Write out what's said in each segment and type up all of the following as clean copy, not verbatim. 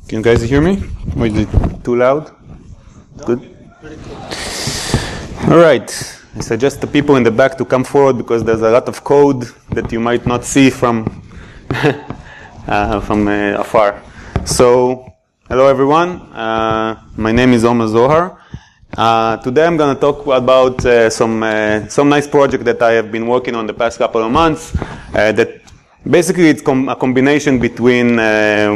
Can you guys hear me? Or is it too loud? Good? All right. I suggest the people in the back to come forward because there's a lot of code that you might not see from afar. So, hello everyone. My name is Omer Zohar. Today I'm going to talk about some nice project that I have been working on the past couple of months. That basically it's a combination between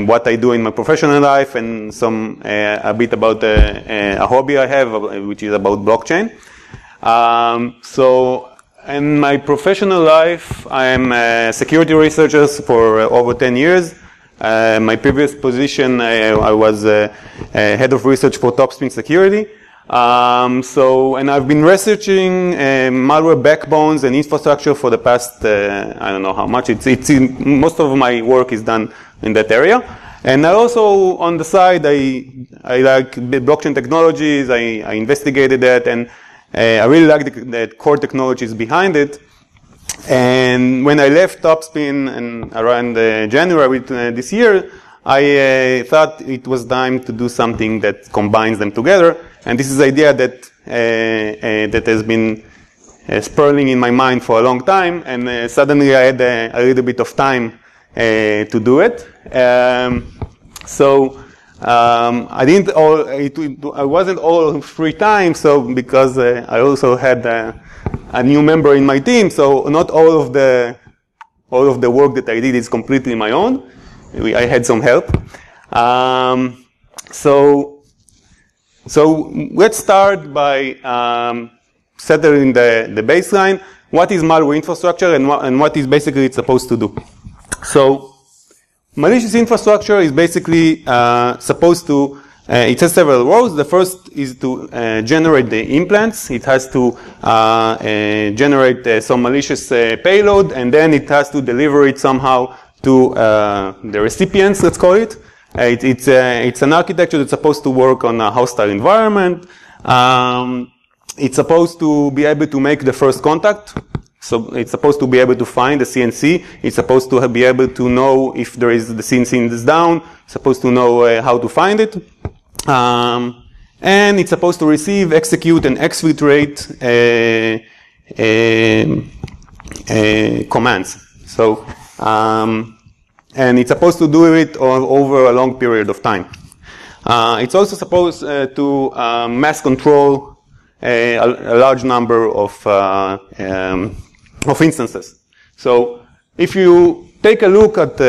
what I do in my professional life and a bit about a hobby I have, which is about blockchain. So in my professional life, I am a security researcher for over 10 years. My previous position, I was head of research for Topspin Security. And I've been researching malware backbones and infrastructure for the past, I don't know how much. Most of my work is done in that area. And I also, on the side, I like blockchain technologies. I investigated that, and I really like the core technologies behind it. And when I left Topspin and around January this year, I thought it was time to do something that combines them together. And this is the idea that that has been spurling in my mind for a long time. And suddenly I had a little bit of time to do it. I wasn't all free time, so because I also had a new member in my team, so not all of the work that I did is completely my own. I had some help. So let's start by settling the baseline. What is malware infrastructure and what is basically it's supposed to do? So malicious infrastructure is basically supposed to, it has several roles. The first is to generate the implants. It has to generate some malicious payload, and then it has to deliver it somehow to the recipients, let's call it. It's an architecture that's supposed to work on a hostile environment. It's supposed to be able to make the first contact. So it's supposed to be able to find the CNC. It's supposed to be able to know if there is the CNC is down. It's supposed to know how to find it. And it's supposed to receive, execute, and exfiltrate commands. So, and it's supposed to do it over a long period of time. It's also supposed to mass control a large number of instances. So if you take a look at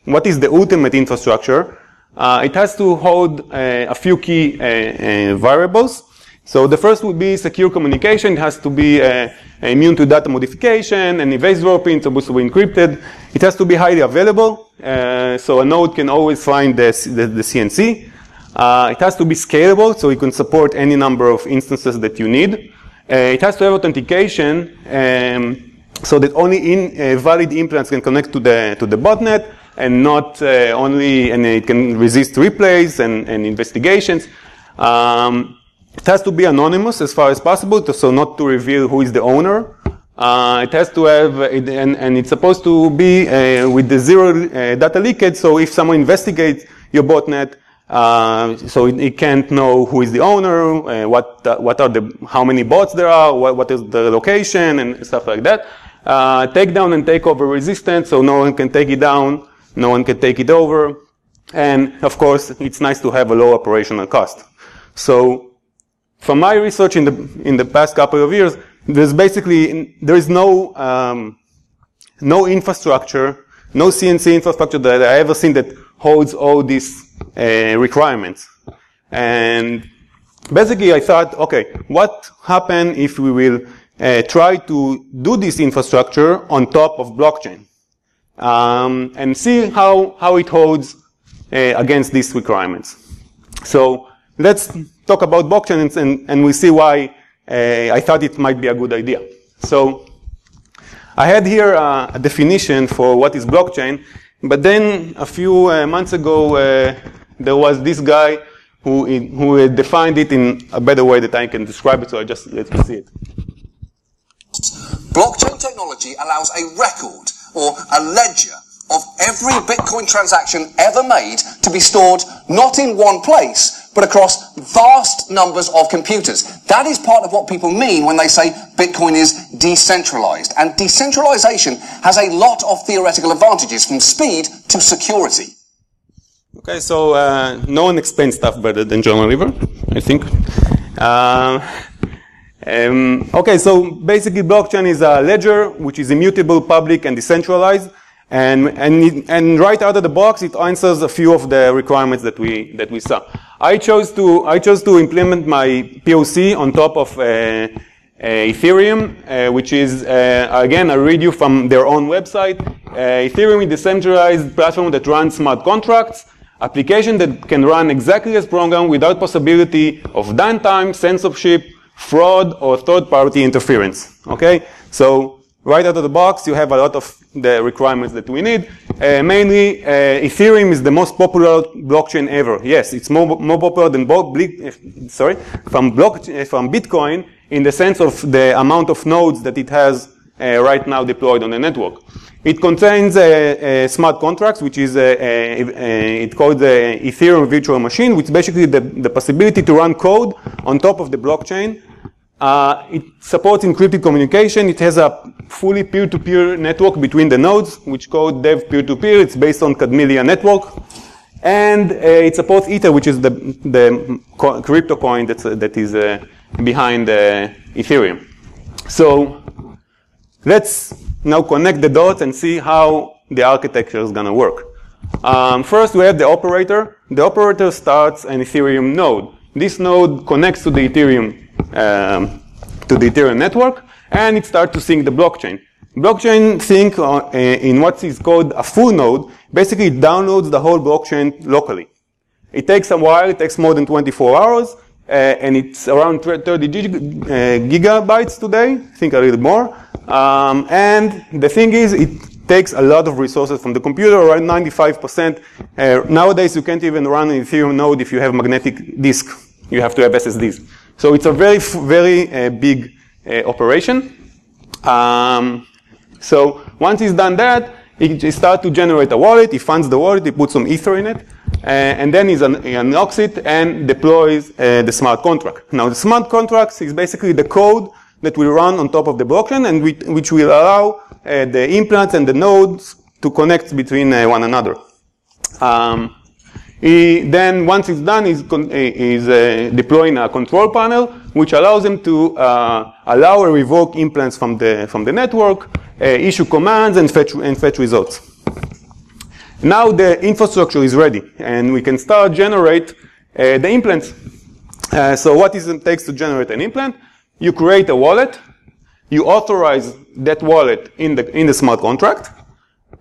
what is the ultimate infrastructure, it has to hold a few key variables. So the first would be secure communication. It has to be immune to data modification, and evade dropping. It's supposed to be encrypted. It has to be highly available, so a node can always find the CNC. It has to be scalable, so it can support any number of instances that you need. It has to have authentication, so that only valid implants can connect to the botnet, and not and it can resist replays and investigations. It has to be anonymous as far as possible, so not to reveal who is the owner. It has to have, and it's supposed to be with the zero data leakage. So if someone investigates your botnet, so it can't know who is the owner, how many bots there are, what is the location, and stuff like that. Takedown and takeover resistance, so no one can take it down, no one can take it over, and of course, it's nice to have a low operational cost. So, from my research in the past couple of years, there is no infrastructure, no CNC infrastructure that I ever seen that holds all these requirements. And basically I thought, okay, what happens if we will try to do this infrastructure on top of blockchain? And see how it holds against these requirements. So let's talk about blockchain and we'll see why I thought it might be a good idea. So I had here a definition for what is blockchain, but then a few months ago there was this guy who defined it in a better way that I can describe it, so let's see it. Blockchain technology allows a record or a ledger of every Bitcoin transaction ever made to be stored not in one place, but across vast numbers of computers. That is part of what people mean when they say Bitcoin is decentralized. And decentralization has a lot of theoretical advantages, from speed to security. Okay, so no one explains stuff better than John Oliver, I think. Okay, so basically blockchain is a ledger which is immutable, public, and decentralized. And right out of the box, it answers a few of the requirements that we saw. I chose to implement my POC on top of Ethereum, which is again I read you from their own website. Ethereum is a decentralized platform that runs smart contracts, application that can run exactly as programmed without possibility of downtime, censorship, fraud, or third-party interference. Okay, so right out of the box, you have a lot of the requirements that we need. Mainly, Ethereum is the most popular blockchain ever. Yes, it's more popular than from Bitcoin in the sense of the amount of nodes that it has right now deployed on the network. It contains smart contracts, which is it's called the Ethereum virtual machine, which is basically the possibility to run code on top of the blockchain. It supports encrypted communication. It has a fully peer-to-peer network between the nodes, which called dev peer-to-peer. It's based on Cadmilia network. And it supports Ether, which is the crypto coin that is behind Ethereum. So let's now connect the dots and see how the architecture is going to work. First, we have the operator. The operator starts an Ethereum node. This node connects to the Ethereum network, and it starts to sync the blockchain. Blockchain sync in what is called a full node. Basically, it downloads the whole blockchain locally. It takes a while. It takes more than 24 hours, and it's around 30 gigabytes today. I think a little more. And the thing is, it takes a lot of resources from the computer, around 95%. Nowadays, you can't even run an Ethereum node if you have magnetic disk. You have to have SSDs. So it's a very, very big operation. So once he's done that, he starts to generate a wallet. He funds the wallet. He puts some Ether in it. And then he unlocks it and deploys the smart contract. Now, the smart contracts is basically the code that will run on top of the blockchain and which will allow the implants and the nodes to connect between one another. Then once it's done, he's deploying a control panel, which allows him to allow or revoke implants from the network, issue commands, and fetch results. Now the infrastructure is ready, and we can start generate the implants. So what it takes to generate an implant? You create a wallet, you authorize that wallet in the smart contract,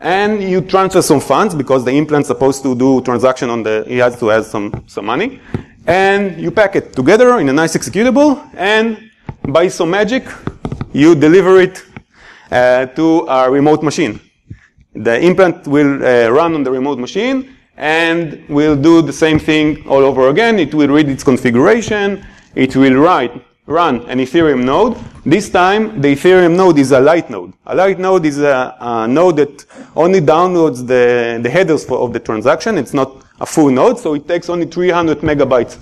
and you transfer some funds because the implant's supposed to do transaction he has to have some money, and you pack it together in a nice executable, and by some magic, you deliver it to a remote machine. The implant will run on the remote machine and will do the same thing all over again. It will read its configuration. It will run an Ethereum node. This time, the Ethereum node is a light node. A light node is a node that only downloads the headers of the transaction. It's not a full node, so it takes only 300 megabytes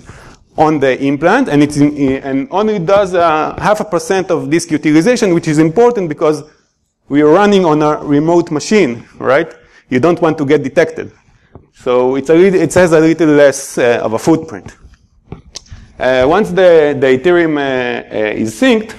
on the implant, and and only does 0.5% of disk utilization, which is important because we are running on a remote machine, right? You don't want to get detected. So it has a little less of a footprint. Once the Ethereum is synced,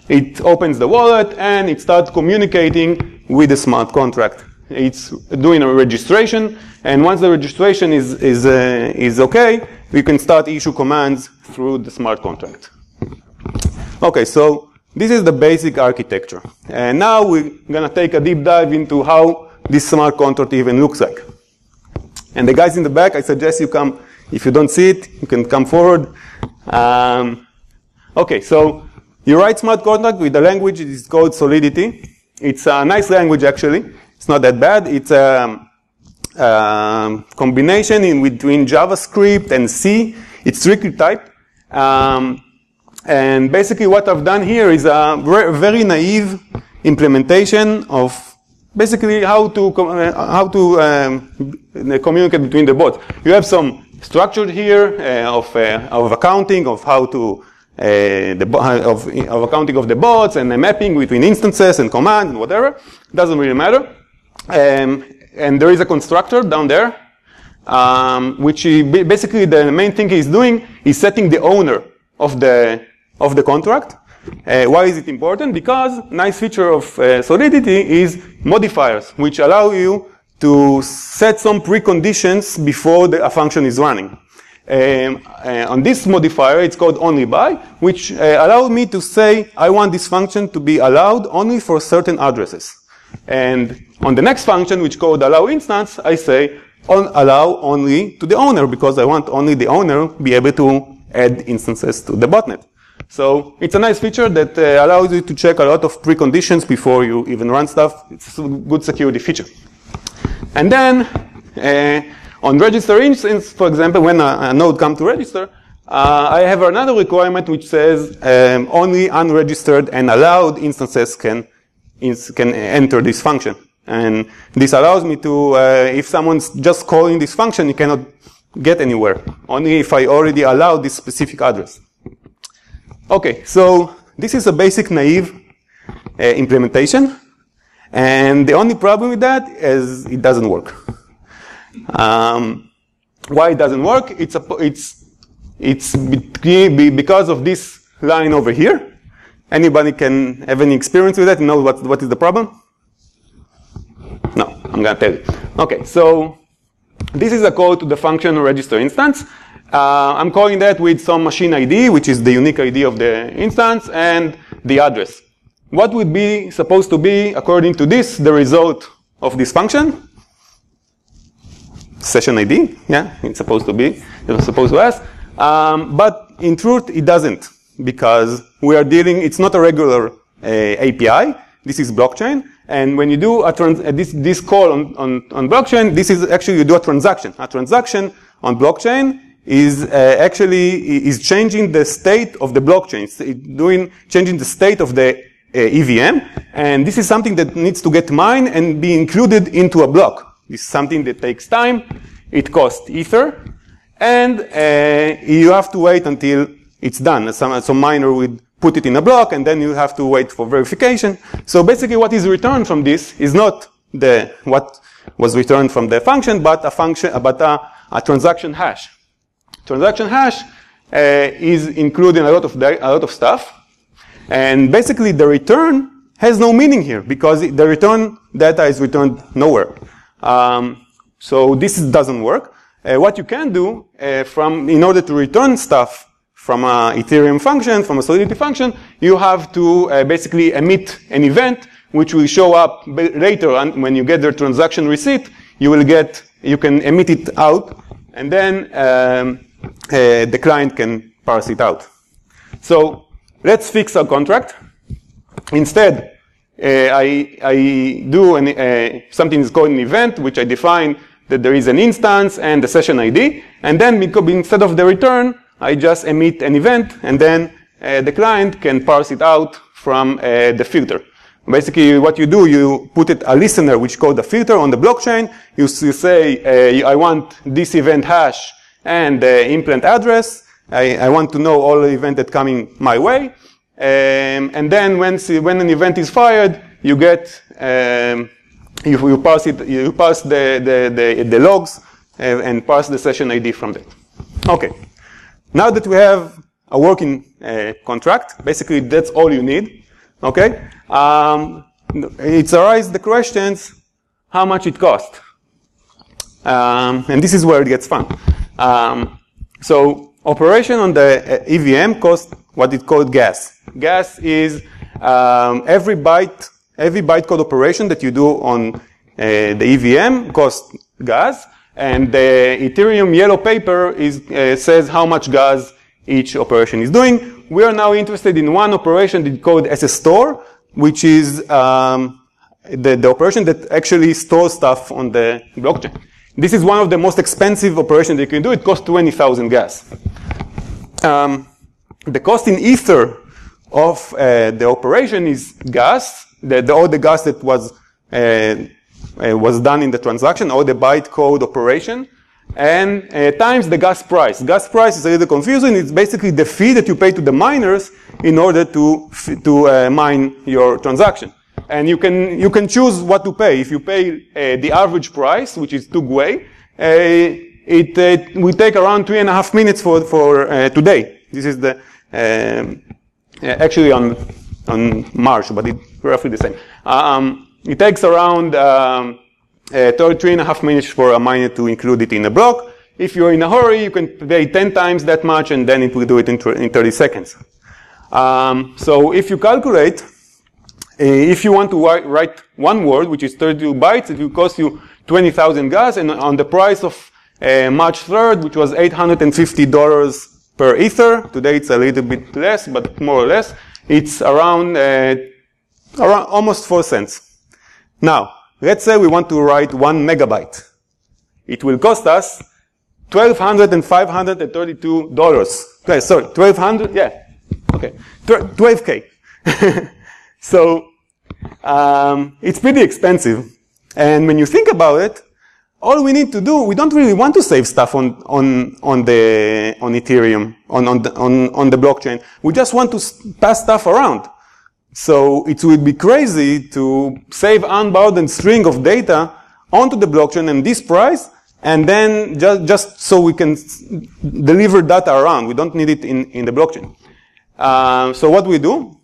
it opens the wallet and it starts communicating with the smart contract. It's doing a registration, and once the registration is okay, we can start issue commands through the smart contract. Okay, so this is the basic architecture. And now we're going to take a deep dive into how this smart contract even looks like. And the guys in the back, I suggest you come. If you don't see it, you can come forward. Okay, so you write smart contract with a language that is called Solidity. It's a nice language, actually. It's not that bad. It's a combination in between JavaScript and C. It's strictly typed. And basically what I've done here is a very naive implementation of basically how to communicate between the bots. You have some structure here of accounting of how to of accounting of the bots and the mapping between instances and commands and whatever. Doesn't really matter. And there is a constructor down there, which basically the main thing he's doing is setting the owner of the contract. Why is it important? Because nice feature of Solidity is modifiers, which allow you to set some preconditions before a function is running. On this modifier, it's called onlyBy, which allows me to say I want this function to be allowed only for certain addresses. And on the next function, which called allow_instance, I say allow only to the owner, because I want only the owner be able to add instances to the botnet. So it's a nice feature that allows you to check a lot of preconditions before you even run stuff. It's a good security feature. And then on register instance, for example, when a node comes to register, I have another requirement which says only unregistered and allowed instances can enter this function. And this allows me to, if someone's just calling this function, you cannot get anywhere. Only if I already allow this specific address. Okay, so this is a basic naive implementation. And the only problem with that is it doesn't work. Why it doesn't work? It's because of this line over here. Anybody can have any experience with that and know what is the problem? No, I'm going to tell you. Okay, so this is a call to the function register instance. I'm calling that with some machine ID, which is the unique ID of the instance, and the address. What would be supposed to be, according to this, the result of this function? Session ID, yeah, it's supposed to be. It's supposed to ask. But in truth, it doesn't, because we are dealing, it's not a regular API. This is blockchain. And when you do this call on blockchain, this is actually, you do a transaction. A transaction on blockchain is actually changing the state of the blockchain. It's changing the state of the EVM. And this is something that needs to get mined and be included into a block. This is something that takes time. It costs Ether. And you have to wait until it's done. Some miner would put it in a block, and then you have to wait for verification. So basically what is returned from this is not what was returned from the function, but a transaction hash. Transaction hash is including a lot of stuff. And basically the return has no meaning here, because the return data is returned nowhere. So this doesn't work. What you can do in order to return stuff from an Ethereum function, from a Solidity function, you have to basically emit an event which will show up later. And when you get the transaction receipt, you can emit it out, and then the client can parse it out. So let's fix our contract. Instead, I do something is called an event, which I define that there is an instance and the session ID. And then instead of the return, I just emit an event, and then the client can parse it out from the filter. Basically, what you do, you put a listener, which is called a filter on the blockchain. You say, I want this event hash and the implant address. I want to know all the events that coming my way. And then when an event is fired, you get you parse the logs and parse the session ID from that. Okay. Now that we have a working contract, basically that's all you need. Okay. It arises the questions: how much it costs? And this is where it gets fun. So operation on the EVM costs what it called gas. Gas is every bytecode operation that you do on the EVM costs gas, and the Ethereum yellow paper says how much gas each operation is doing. We are now interested in one operation that is called as a store, which is the operation that actually stores stuff on the blockchain. This is one of the most expensive operations that you can do. It costs 20,000 gas. The cost in Ether of the operation is gas, all the gas that was was done in the transaction, or the bytecode operation, and times the gas price. Gas price is a little confusing. It's basically the fee that you pay to the miners in order to mine your transaction. And you can choose what to pay. If you pay the average price, which is 2 gwei, it will take around 3.5 minutes for today. This is the actually on March, but it's roughly the same. It takes around 3.5 minutes for a miner to include it in a block. If you're in a hurry, you can pay 10 times that much, and then it will do it in 30 seconds. So if you calculate, if you want to write one word, which is 32 bytes, it will cost you 20,000 gas, and on the price of March 3rd, which was $850 per ether. Today it's a little bit less, but more or less, it's around almost 4 cents. Now, let's say we want to write 1 megabyte. It will cost us $1,232. Okay, sorry, 1,200, yeah, okay, 12K. So, it's pretty expensive. And when you think about it, all we need to do, we don't really want to save stuff on Ethereum, on the blockchain. We just want to pass stuff around. So it would be crazy to save unbounded string of data onto the blockchain and this price, and then just so we can deliver data around. We don't need it in the blockchain. So what we do?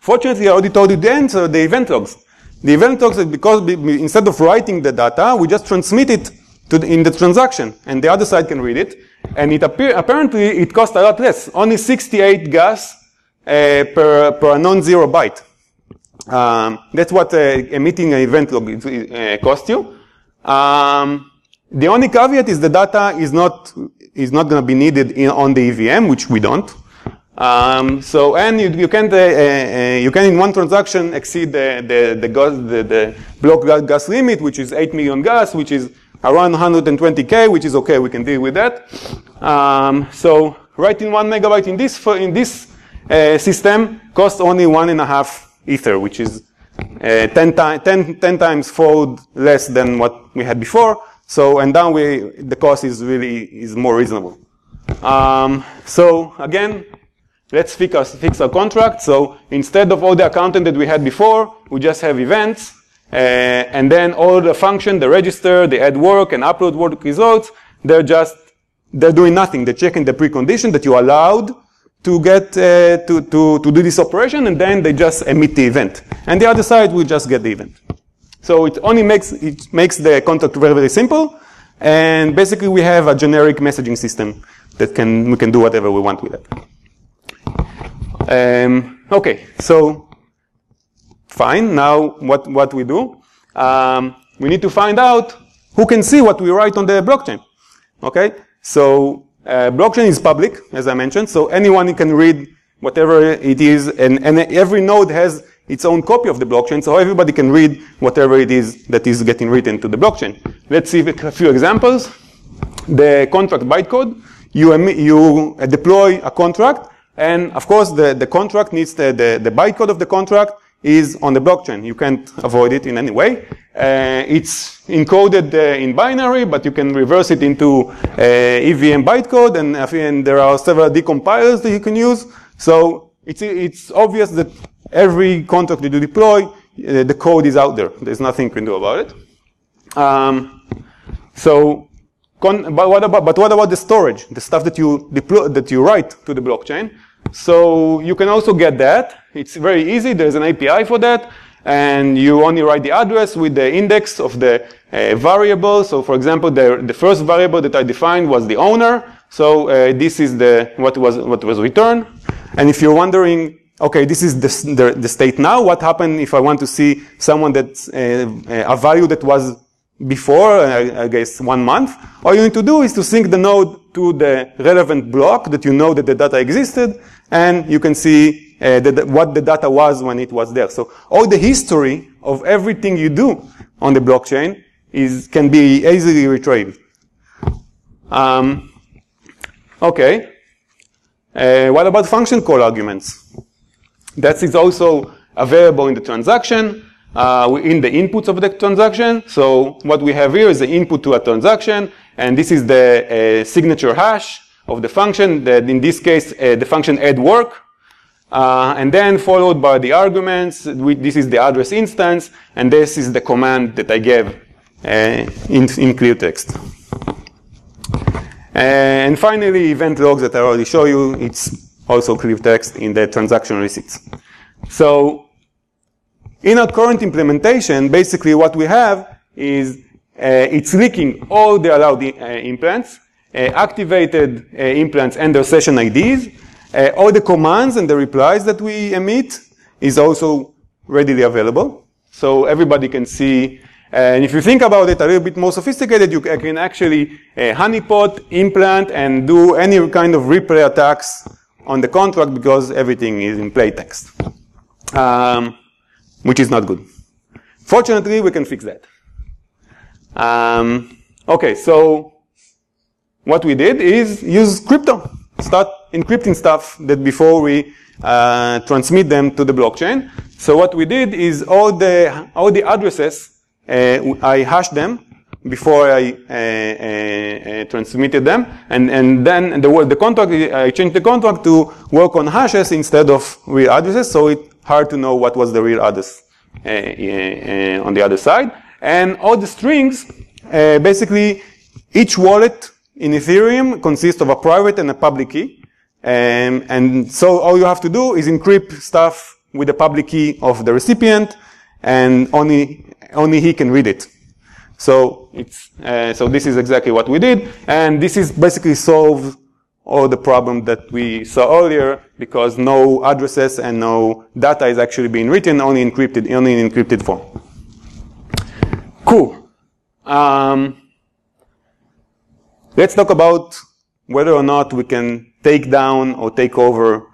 Fortunately, I already told you the answer, the event logs. The event logs is because instead of writing the data, we just transmit it in the transaction, and the other side can read it. And apparently it costs a lot less, only 68 gas per a non-zero byte. That's what emitting an event log costs you. The only caveat is the data is not going to be needed on the EVM, which we don't. So, and you can in one transaction exceed the block gas limit, which is 8 million gas, which is around 120K, which is okay. We can deal with that. So writing 1 megabyte in this system costs only 1.5 ether, which is 10 times fold less than what we had before. So, and now the cost is more reasonable. So again, let's fix our contract. So instead of all the accounting that we had before, we just have events, and then all the function, the register, the add work and upload work results, they're doing nothing. They're checking the precondition that you allowed to get to do this operation, and then they just emit the event. And the other side will just get the event. So it makes the contract very, very simple. And basically we have a generic messaging system that we can do whatever we want with it. Okay, so fine. Now what we do? We need to find out who can see what we write on the blockchain. Okay, so blockchain is public, as I mentioned, so anyone can read whatever it is, and every node has its own copy of the blockchain, so everybody can read whatever it is that is getting written to the blockchain. Let's see a few examples. The contract bytecode. You deploy a contract. And of course, the contract needs the bytecode of the contract is on the blockchain. You can't avoid it in any way. It's encoded in binary, but you can reverse it into EVM bytecode, and there are several decompilers that you can use. So it's obvious that every contract that you deploy, the code is out there. There's nothing you can do about it. But what about the storage, the stuff that you deploy, that you write to the blockchain? So you can also get that. It's very easy. There's an API for that, and you only write the address with the index of the variable. So, for example, the first variable that I defined was the owner. So this is what was returned. And if you're wondering, okay, this is the state now. What happened if I want to see someone that's a value that was before, I guess, 1 month? All you need to do is to sync the node to the relevant block that you know that the data existed, and you can see what the data was when it was there. So all the history of everything you do on the blockchain can be easily retrieved. Okay. What about function call arguments? That is also available in the transaction. in the inputs of the transaction. So what we have here is the input to a transaction, and this is the signature hash of the function, that in this case, the function add work, and then followed by the arguments. This is the address instance, and this is the command that I gave in clear text. And finally, event logs that I already show you, it's also clear text in the transaction receipts. So in our current implementation, basically what we have is it's leaking all the allowed implants, activated implants and their session IDs. All the commands and the replies that we emit is also readily available. So everybody can see. And if you think about it a little bit more sophisticated, you can actually honeypot, implant, and do any kind of replay attacks on the contract because everything is in plain text, which is not good. Fortunately, we can fix that. Okay, so what we did is use crypto, start encrypting stuff that before we transmit them to the blockchain. So what we did is all the addresses, I hashed them before I transmitted them, and then the contract, I changed the contract to work on hashes instead of real addresses, so it's hard to know what was the real address on the other side. And all the strings, basically, each wallet in Ethereum consists of a private and a public key, and so all you have to do is encrypt stuff with the public key of the recipient, and only he can read it. So so this is exactly what we did, and this is basically solved all the problem that we saw earlier because no addresses and no data is actually being written, only in encrypted form. Cool. Let's talk about whether or not we can take down or take over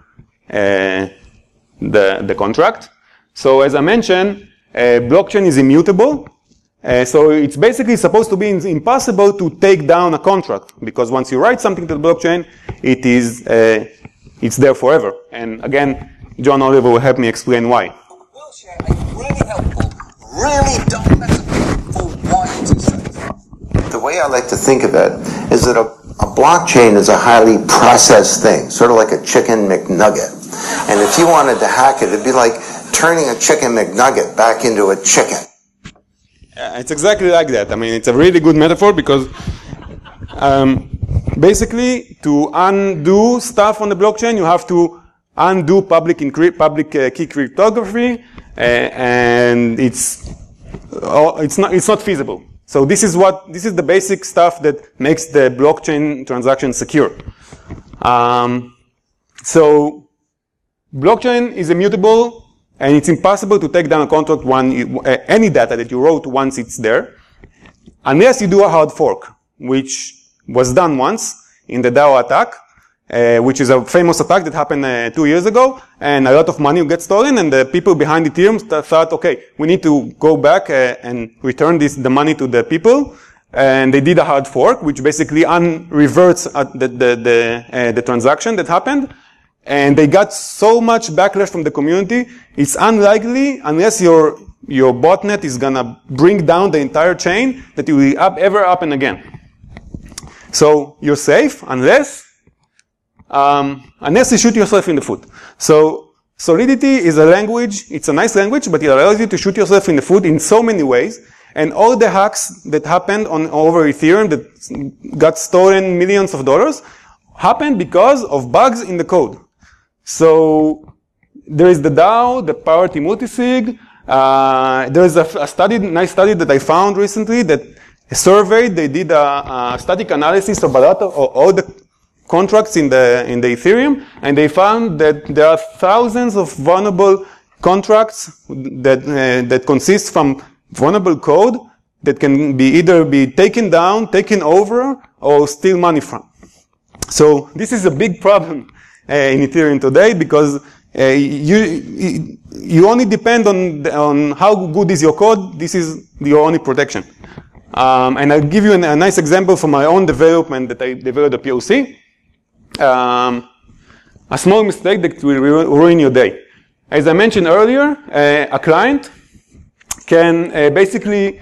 the contract. So as I mentioned, blockchain is immutable. So it's basically supposed to be impossible to take down a contract because once you write something to the blockchain, it's there forever. And again, John Oliver will help me explain why. We'll share a really helpful, really dumb metaphor for why it is safe. The way I like to think of it is that a blockchain is a highly processed thing, sort of like a chicken McNugget. And if you wanted to hack it, it'd be like turning a chicken McNugget back into a chicken. It's exactly like that. I mean, it's a really good metaphor because basically to undo stuff on the blockchain, you have to undo public key cryptography, and it's not feasible. So this is the basic stuff that makes the blockchain transaction secure. So blockchain is immutable. And it's impossible to take down a contract any data that you wrote once it's there, unless you do a hard fork, which was done once in the DAO attack, which is a famous attack that happened 2 years ago, and a lot of money gets stolen, and the people behind Ethereum thought, okay, we need to go back and return the money to the people, and they did a hard fork, which basically reverts the transaction that happened. And they got so much backlash from the community, it's unlikely, unless your botnet is gonna bring down the entire chain, that it will ever happen again. So you're safe unless you shoot yourself in the foot. So Solidity is a language, it's a nice language, but it allows you to shoot yourself in the foot in so many ways. And all the hacks that happened over Ethereum that got stolen millions of dollars happened because of bugs in the code. So there is the DAO, the priority multisig. There is a nice study that I found recently that surveyed. They did a static analysis of all the contracts in the Ethereum, and they found that there are thousands of vulnerable contracts that consist from vulnerable code that can either be taken down, taken over, or steal money from. So this is a big problem in Ethereum today because you only depend on how good is your code. This is your only protection. And I'll give you a nice example from my own development that I developed a POC. A small mistake that will ruin your day. As I mentioned earlier, a client can basically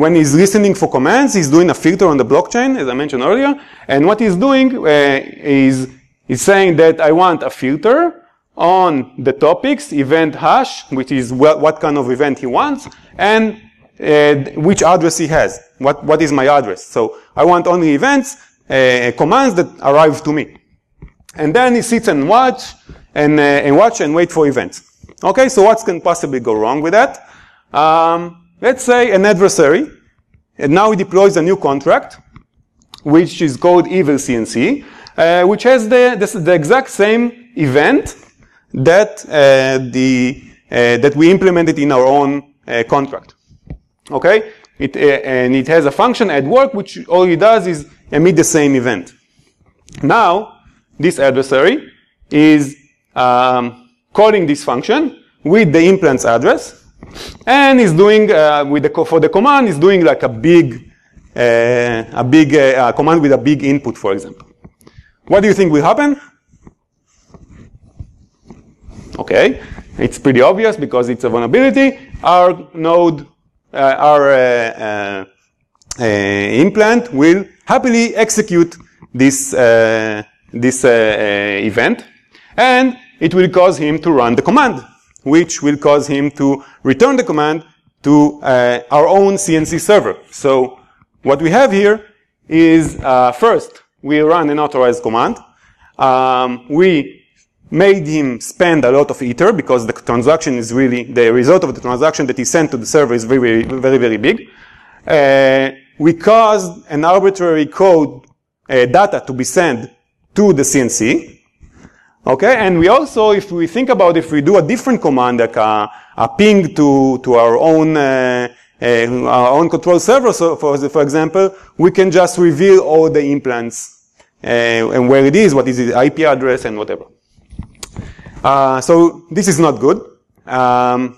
when he's listening for commands, he's doing a filter on the blockchain, as I mentioned earlier. And what he's doing is saying that I want a filter on the topics, event hash, which is what kind of event he wants, and which address he has. What is my address? So I want only events, commands that arrive to me. And then he sits and watch and wait for events. Okay, so what can possibly go wrong with that? Let's say an adversary, and now he deploys a new contract, which is called evil CNC, which has the exact same event that that we implemented in our own contract. Okay, and it has a function at work, which all it does is emit the same event. Now, this adversary is calling this function with the implant's address, and is doing for the command is doing like a big command with a big input, for example. What do you think will happen? Okay, it's pretty obvious because it's a vulnerability. Our node, our implant will happily execute this event, and it will cause him to run the command, which will cause him to return the command to our own CNC server. So what we have here is first we run an authorized command. We made him spend a lot of ether because the transaction is really, the result of the transaction that he sent to the server is very, very, very big. We caused an arbitrary code data to be sent to the CNC. Okay, and we also, if we think about if we do a different command, like a ping to our own control server, so for example, we can just reveal all the implants and where it is, what is the IP address, and whatever. So this is not good, and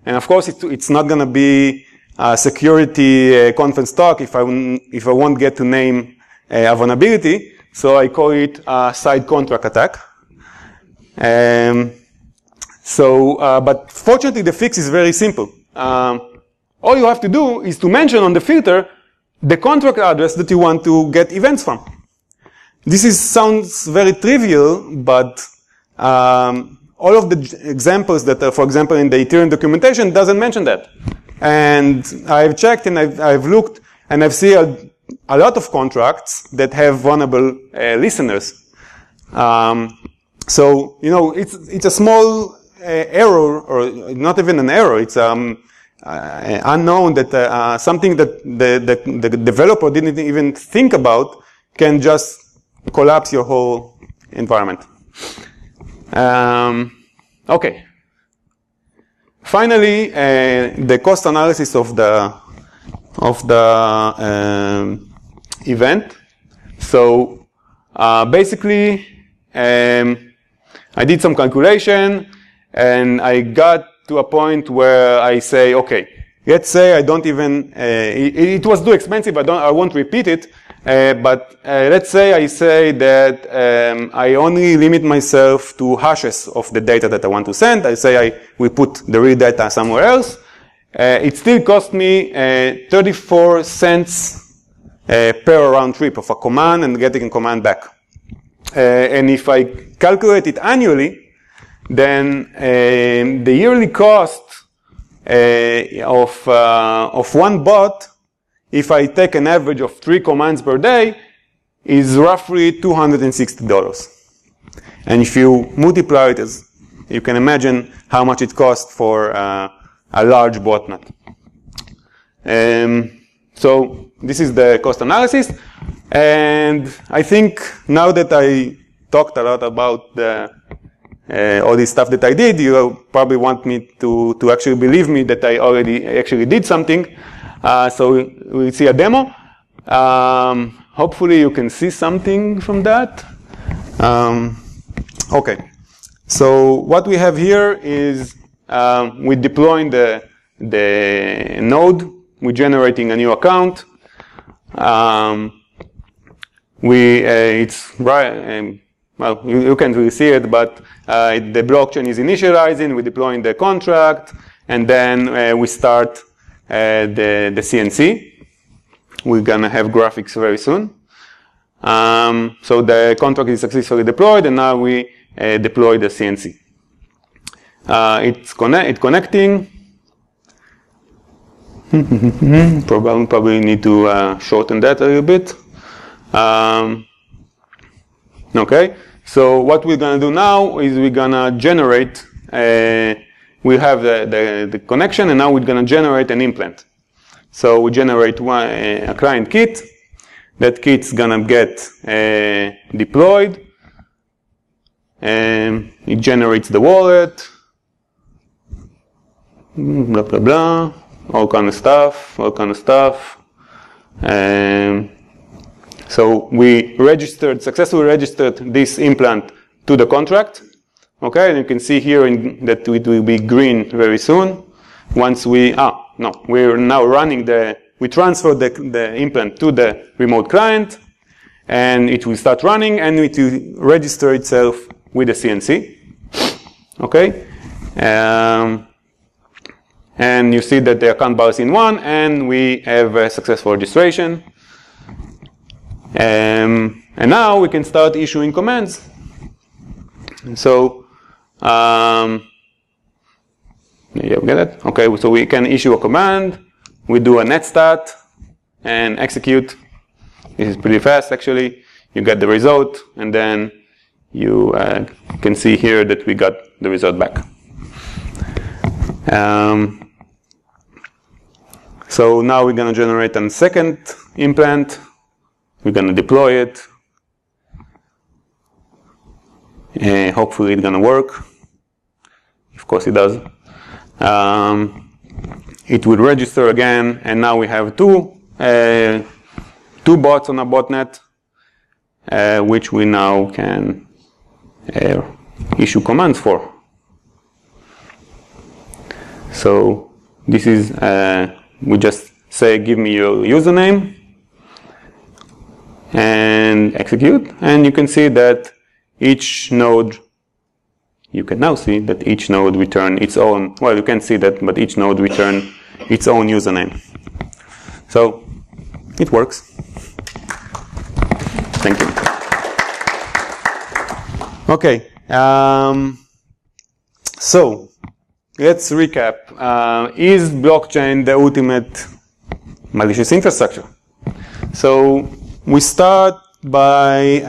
of course it's not going to be a security conference talk if I won't get to name a vulnerability. So I call it a side contract attack. But fortunately the fix is very simple. All you have to do is to mention on the filter the contract address that you want to get events from. This sounds very trivial, but all of the examples that are, for example, in the Ethereum documentation doesn't mention that. And I've checked and I've looked and I've seen a lot of contracts that have vulnerable listeners. So, you know, it's a small error, or not even an error. It's unknown that something that the developer didn't even think about can just collapse your whole environment. Okay. Finally, the cost analysis of the event. So basically, I did some calculation, and I got to a point where I say, okay, let's say I don't even, it was too expensive, I won't repeat it, but let's say I say that I only limit myself to hashes of the data that I want to send. I say we put the real data somewhere else. It still cost me 34 cents per round trip of a command and getting a command back. And if I calculate it annually, then the yearly cost of one bot, if I take an average of 3 commands per day, is roughly $260. And if you multiply it, as you can imagine how much it costs for a large botnet. So this is the cost analysis. And I think now that I talked a lot about all this stuff that I did, you probably want me to actually believe me that I already actually did something. So we'll see a demo. Hopefully you can see something from that. Okay. So what we have here is we're deploying the node. We're generating a new account. It's right. Well, you can't really see it, but the blockchain is initializing. We're deploying the contract, and then we start the CNC. We're gonna have graphics very soon. So the contract is successfully deployed, and now we deploy the CNC. It's connecting. Probably need to shorten that a little bit. Okay, so what we're gonna do now is we're gonna generate. We have the connection, and now we're gonna generate an implant. So we generate a client kit. That kit's gonna get deployed, and it generates the wallet. Blah blah blah. All kind of stuff. So we successfully registered this implant to the contract. Okay, and you can see here that it will be green very soon. Once we're now running we transfer the implant to the remote client, and it will start running, and it will register itself with the CNC. Okay, and you see that the account bar is in 1, and we have a successful registration. And now we can start issuing commands. And so, you get it? Okay, so we can issue a command. We do a netstat and execute. This is pretty fast, actually. You get the result, and then you can see here that we got the result back. So now we're going to generate a second implant. We're going to deploy it. Hopefully it's going to work. Of course it does. It will register again, and now we have two bots on a botnet, which we now can issue commands for. So this is, we just say, give me your username, and execute, and you can see that each node, you can now see that each node return its own, well, you can't see that, but each node return its own username. So it works. Thank you. Okay, so let's recap. Is blockchain the ultimate malicious infrastructure? So we start by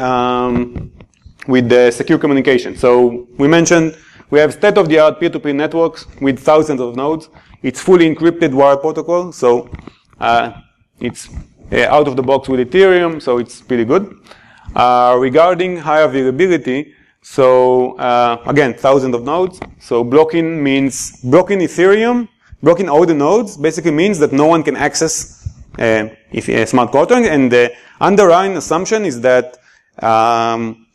with the secure communication. So we mentioned we have state-of-the-art peer-to-peer networks with thousands of nodes. It's fully encrypted wire protocol, so it's out of the box with Ethereum, so it's pretty good. Regarding high availability, so again, thousands of nodes. So blocking means blocking Ethereum, blocking all the nodes basically means that no one can access smart contract, and the underlying assumption is that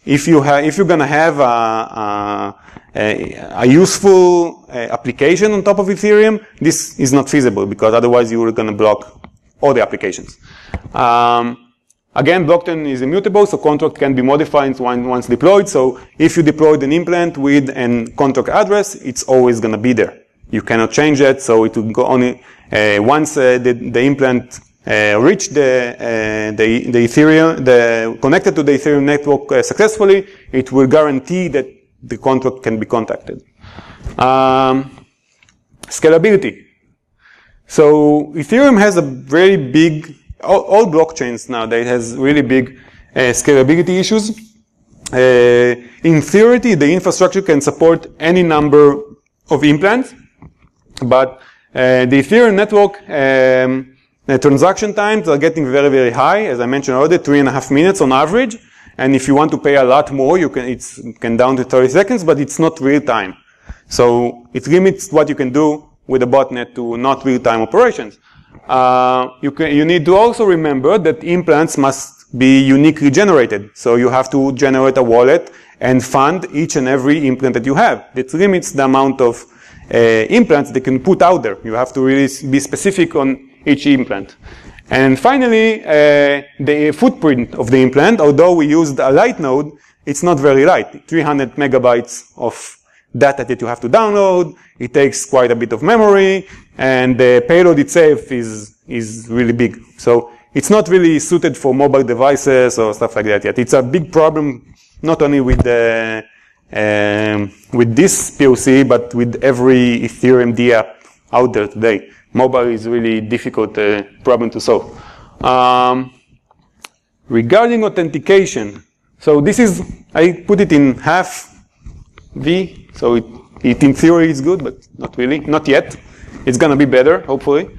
if you're gonna have a useful application on top of Ethereum, this is not feasible because otherwise you are gonna block all the applications. Again, blockchain is immutable, so contract can be modified once deployed. So if you deployed an implant with a contract address, it's always gonna be there. You cannot change that, so it will go only once the implant reach the Ethereum, connected to the Ethereum network successfully, it will guarantee that the contract can be contacted. Scalability. So Ethereum has a very big, all blockchains nowadays has really big scalability issues. In theory, the infrastructure can support any number of implants, but the Ethereum network the transaction times are getting very, very high. As I mentioned earlier, 3.5 minutes on average. And if you want to pay a lot more, it can down to 30 seconds, but it's not real time. So it limits what you can do with a botnet to not real time operations. You need to also remember that implants must be uniquely generated. So you have to generate a wallet and fund each and every implant that you have. That limits the amount of implants they can put out there. You have to really be specific on each implant. And finally, the footprint of the implant, although we used a light node, it's not very light. 300 megabytes of data that you have to download. It takes quite a bit of memory, and the payload itself is really big. So it's not really suited for mobile devices or stuff like that yet. It's a big problem, not only with this POC, but with every Ethereum D app out there today. Mobile is really difficult problem to solve. Regarding authentication, so this is, I put it in half V, so it in theory is good, but not really, not yet. It's gonna be better, hopefully.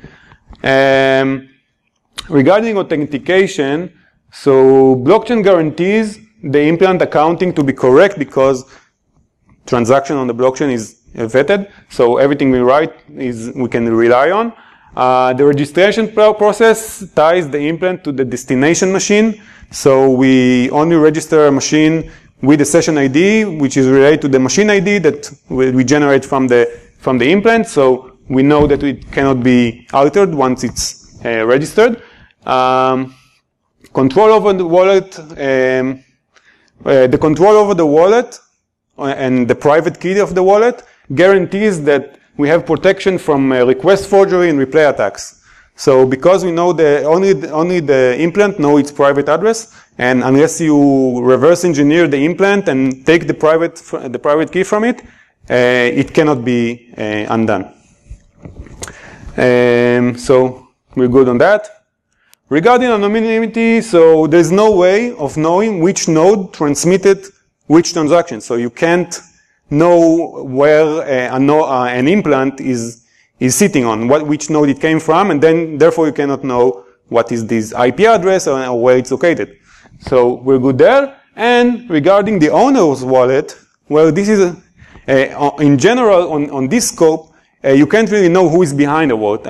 Regarding authentication, so blockchain guarantees the implant accounting to be correct because transaction on the blockchain is vetted, so everything we write we can rely on. The registration process ties the implant to the destination machine, so we only register a machine with a session ID, which is related to the machine ID that we generate from the implant, so we know that it cannot be altered once it's registered. Control over the wallet, the control over the wallet and the private key of the wallet guarantees that we have protection from request forgery and replay attacks. So because we know only the implant know its private address, and unless you reverse engineer the implant and take the private key from it, it cannot be undone. So we're good on that. Regarding anonymity, so there's no way of knowing which node transmitted which transaction. So you can't know where an implant is sitting on, which node it came from, and then therefore you cannot know what is this IP address or where it's located. So we're good there. And regarding the owner's wallet, well, this is in general on this scope, you can't really know who is behind the wallet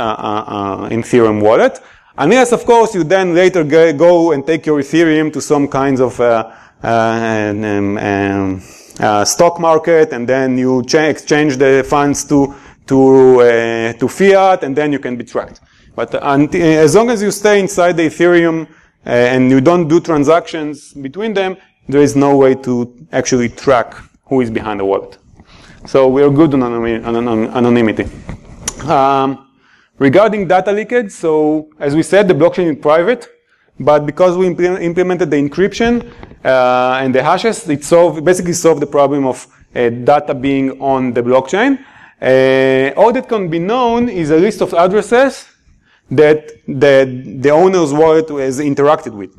in Ethereum wallet, unless of course you then later go and take your Ethereum to some kinds of stock market, and then you exchange the funds to fiat, and then you can be tracked. But as long as you stay inside the Ethereum and you don't do transactions between them, there is no way to actually track who is behind the wallet. So we are good on anonymity. Regarding data leakage, so as we said, the blockchain is private, but because we implemented the encryption and the hashes, it basically solved the problem of data being on the blockchain. All that can be known is a list of addresses that the owner's wallet has interacted with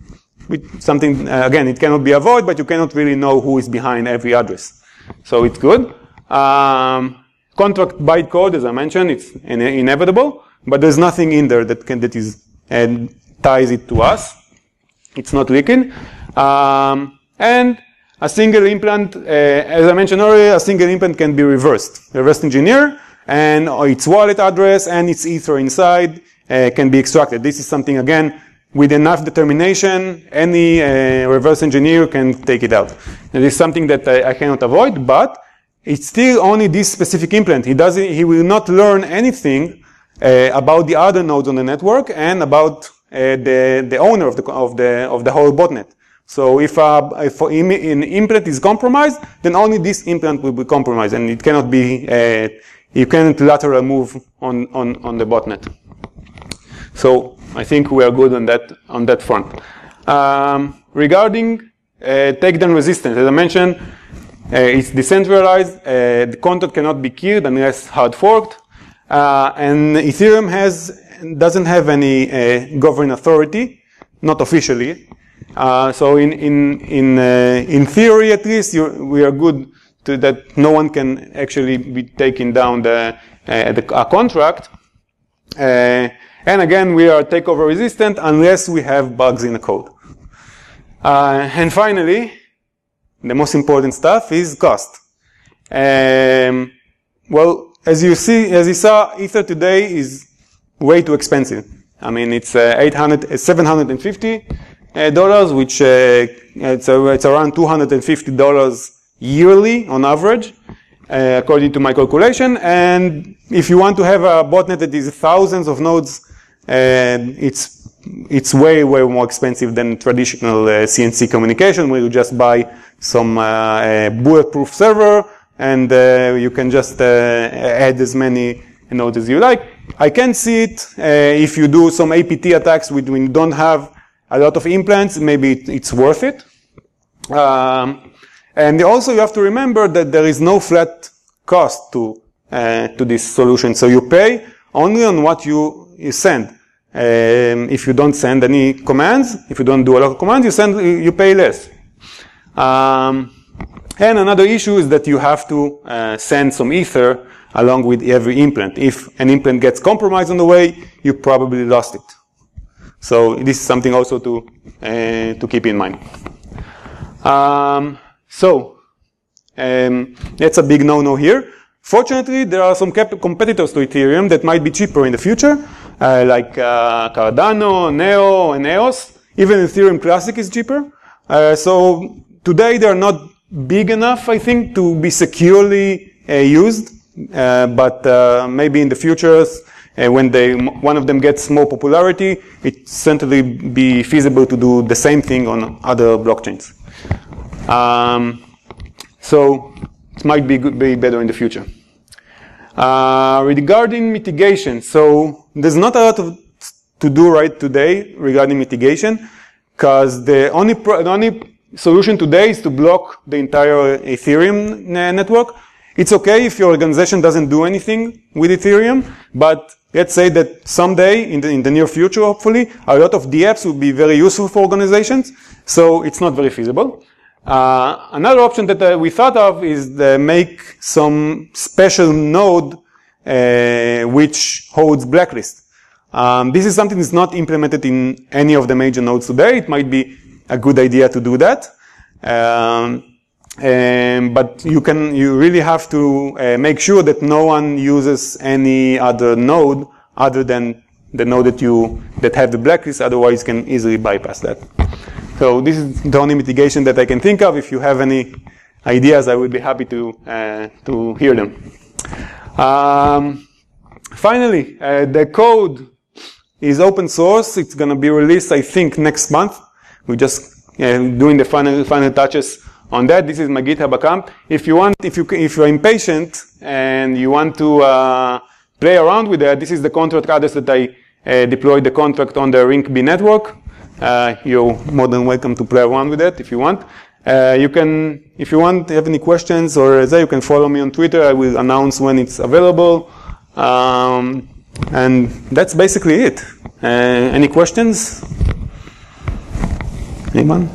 something, again, it cannot be avoided, but you cannot really know who is behind every address. So it's good. Contract bytecode, as I mentioned, it's inevitable, but there's nothing in there that ties it to us. It's not leaking. And a single implant, as I mentioned earlier, a single implant can be reversed engineer, and its wallet address and its ether inside can be extracted. This is something, again, with enough determination, any reverse engineer can take it out. And this is something that I cannot avoid, but it's still only this specific implant. He will not learn anything about the other nodes on the network and about the owner of the whole botnet. So if an implant is compromised, then only this implant will be compromised, and it cannot be you cannot lateral move on the botnet. So I think we are good on that front. Regarding takedown resistance, as I mentioned, it's decentralized. The contract cannot be killed unless hard forked, and Ethereum doesn't have any governing authority, not officially. So in theory, at least, we are good to that. No one can actually be taking down a contract. And again, we are takeover resistant unless we have bugs in the code. And finally, the most important stuff is cost. Well, as you saw, Ether today is way too expensive. I mean, it's $750, which it's around $250 yearly on average, according to my calculation. And if you want to have a botnet that is thousands of nodes, it's way more expensive than traditional CNC communication, where you just buy some bulletproof server and you can just add as many nodes as you like. I can see it if you do some APT attacks when you don't have a lot of implants, maybe it's worth it. And also you have to remember that there is no flat cost to this solution. So you pay only on what you send. If you don't send any commands, if you don't do a lot of commands, you pay less. And another issue is that you have to send some ether along with every implant. If an implant gets compromised on the way, you probably lost it. So this is something also to keep in mind. That's a big no-no here. Fortunately, there are some competitors to Ethereum that might be cheaper in the future, like Cardano, Neo, and EOS. Even Ethereum Classic is cheaper. So today they're not big enough, I think, to be securely used. But maybe in the future, when one of them gets more popularity, it certainly be feasible to do the same thing on other blockchains. So it might be better in the future. Regarding mitigation, so there's not a lot to do right today regarding mitigation, because the only solution today is to block the entire Ethereum network. It's okay if your organization doesn't do anything with Ethereum, but let's say that someday in the near future, hopefully, a lot of dApps will be very useful for organizations, so it's not very feasible. Another option that we thought of is make some special node which holds blacklist. This is something that's not implemented in any of the major nodes today. It might be a good idea to do that. But you really have to make sure that no one uses any other node other than the node that have the blacklist, otherwise you can easily bypass that. So this is the only mitigation that I can think of. If you have any ideas, I would be happy to hear them. Finally, the code is open source. It's going to be released, I think, next month. We're just doing the final touches on that. This is my GitHub account. If you're impatient and you want to play around with that, this is the contract address that I deployed the contract on the RinkB network. You're more than welcome to play around with that if you want. You can, if you want, have any questions or you can follow me on Twitter. I will announce when it's available. And that's basically it. Any questions? Anyone?